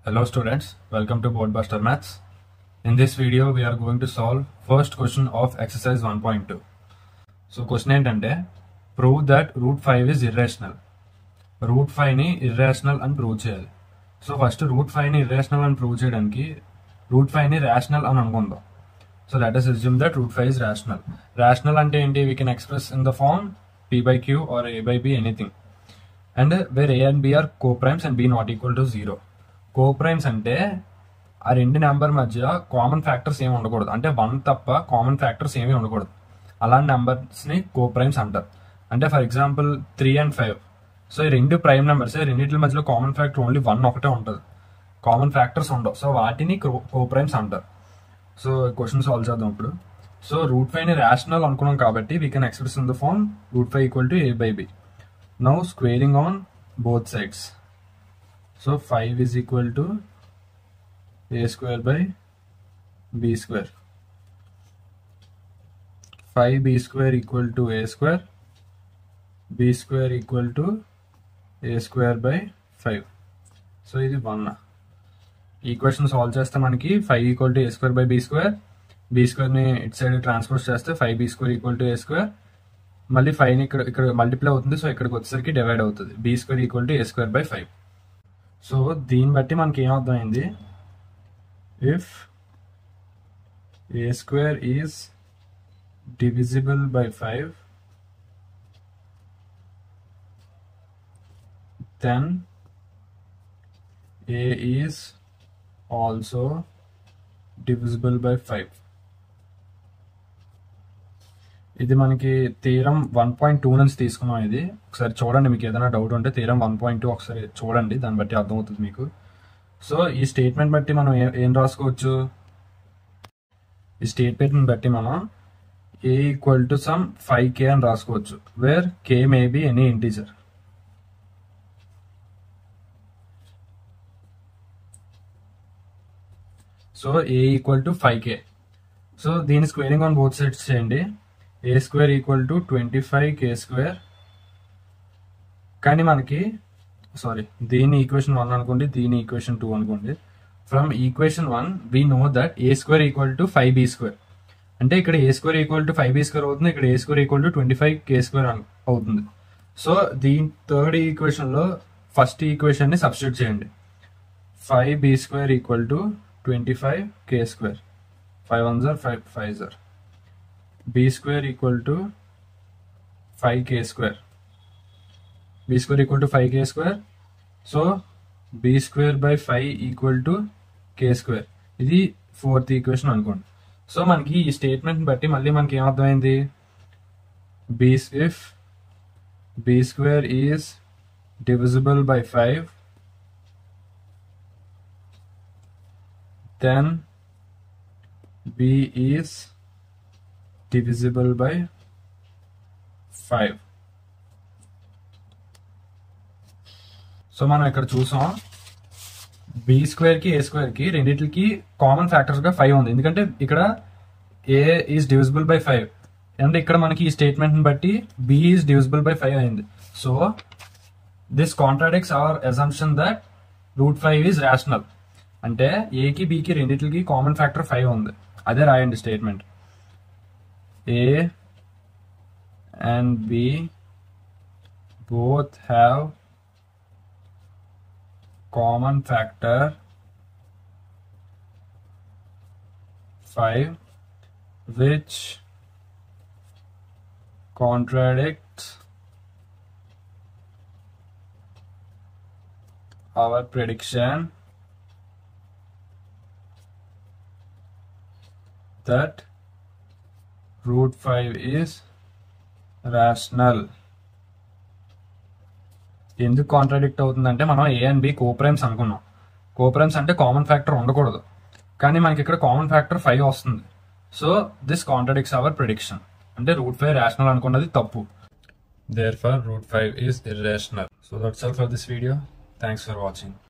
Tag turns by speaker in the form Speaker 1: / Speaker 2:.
Speaker 1: Hello students, welcome to Boardbuster Maths. In this video we are going to solve first question of exercise 1.2. So question ఏంటంటే prove that root 5 is irrational. Root 5 ని irrational అని prove చేయాలి. So first root 5 ని irrational అని prove చేయడానికి root 5 ని rational అని అనుకుందాం. So let us assume that root 5 is rational. Rational అంటే ఏంటి? We can express in the form p by q or a by b anything. And where a and b are co-primes and b not equal to 0. Co-primes అంటే ఆ రెండు number మధ్య common factors ఏమి ఉండకూడదు, అంటే 1 తప్ప కామన్ ఫ్యాక్టర్స్ ఏమీ ఉండకూడదు. అలాంటి నెంబర్స్ని కో-ప్రైమ్స్ అంటారు. అంటే ఫర్ ఎగ్జాంపుల్ 3 and 5. సో ఈ రెండు ప్రైమ్ నెంబర్స్, రెండింటి మధ్యలో కామన్ ఫ్యాక్టర్ ఓన్లీ 1 ఒకటే ఉంటుంది, కామన్ ఫ్యాక్టర్స్ ఉండవు. సో వాటిని కో-ప్రైమ్స్ అంటారు. సో క్వశ్చన్ సాల్వ్ చేద్దాం ఇప్పుడు. సో రూట్ 5 ని రేషనల్ అనుకున్నాం కాబట్టి we can express in the form root 5 equal to a by b. Now squaring on both sides. So 5 is equal to a square by b square. 5b square equal to a square. b square equal to a square by 5. So ఇది 1. Equation solve చేస్తే మనకి 5 equal to a square by b square. b square ని ఇటు side transpose చేస్తే 5b square equal to a square. మళ్ళీ 5 ని ఇక్కడ multiply అవుతుంది, సో ఇక్కడికి వచ్చేసరికి డివైడ్ అవుతుంది. b square equal to a square by 5. So దీన్ని బట్టి మనకి ఏమర్థమైంది, if a square is divisible by 5 then a is also divisible by 5. ఇది మనకి థీరం 1.2 నుంచి తీసుకున్నాం. ఇది ఒకసారి చూడండి, మీకు ఏదైనా డౌట్ ఉంటే థీరం 1.2 ఒకసారి చూడండి, దాన్ని బట్టి అర్థమవుతుంది మీకు. సో ఈ స్టేట్మెంట్ బట్టి మనం ఏం రాసుకోవచ్చు, ఈ స్టేట్మెంట్ బట్టి మనం ఏ ఈక్వల్ టు సమ్ 5k అని రాసుకోవచ్చు, where k may be any integer. So a equal to 5k. So దీని స్క్వేరింగ్ ఆన్ బోత్ సైడ్స్ చేయండి. a square equal to 25k square. కానీ మనకి దీని ఈక్వేషన్ 1 అనుకోండి, దీని ఈక్వేషన్ 2 అనుకోండి. From equation 1 we know that a square equal to 5b square. అంటే ఇక్కడ a square equal to 5b square అవుతుంది, ఇక్కడ a square equal to 25k square అవుతుంది. సో దీని థర్డ్ ఈక్వేషన్ లో ఫస్ట్ ఈక్వేషన్ ని సబ్స్టిట్యూట్ చేయండి. 5b square equal to 25k square. 5 1s are 5 5s are. b square equal to 5k square. b square equal to 5k square. So b square by 5 equal to k square. ఇది fourth equation అనుకోండి. So మనకి ఈ statement బట్టి మళ్ళీ మనకి ఏమర్థమైంది, if b square is divisible by 5 then b is divisible by 5. So మనం ఇక్కడ చూసాం బి స్క్వేర్ కి ఏ స్క్వేర్ కి రెండింటికి కామన్ ఫ్యాక్టర్స్ గా 5 ఉంది, ఎందుకంటే ఇక్కడ ఏ ఈజ్ డివిజిబుల్ బై 5 అండ్ ఇక్కడ మనకి ఈ స్టేట్మెంట్ ని బట్టి బి ఈజ్ డివిజిబుల్ బై 5 అయింది. So this contradicts our assumption that root 5 is rational. అంటే ఏ కి బి కి రెండింటికి కామన్ ఫ్యాక్టర్ 5 ఉంది, అదే రాయండి statement. A and B both have common factor 5 which contradicts our prediction that root 5 is rational. ఎందుకు contradict అవుతుందంటే మనం ఏ అండ్ బి కోప్రైమ్స్ అనుకున్నాం. కోప్రైమ్స్ అంటే కామన్ ఫ్యాక్టర్ ఉండకూడదు, కానీ మనకి ఇక్కడ కామన్ ఫ్యాక్టర్ 5 వస్తుంది. So this contradicts our prediction. అంటే రూట్ 5 రేషనల్ అనుకున్నది తప్పు. Therefore root 5 is irrational. So that's all for this video. Thanks for watching.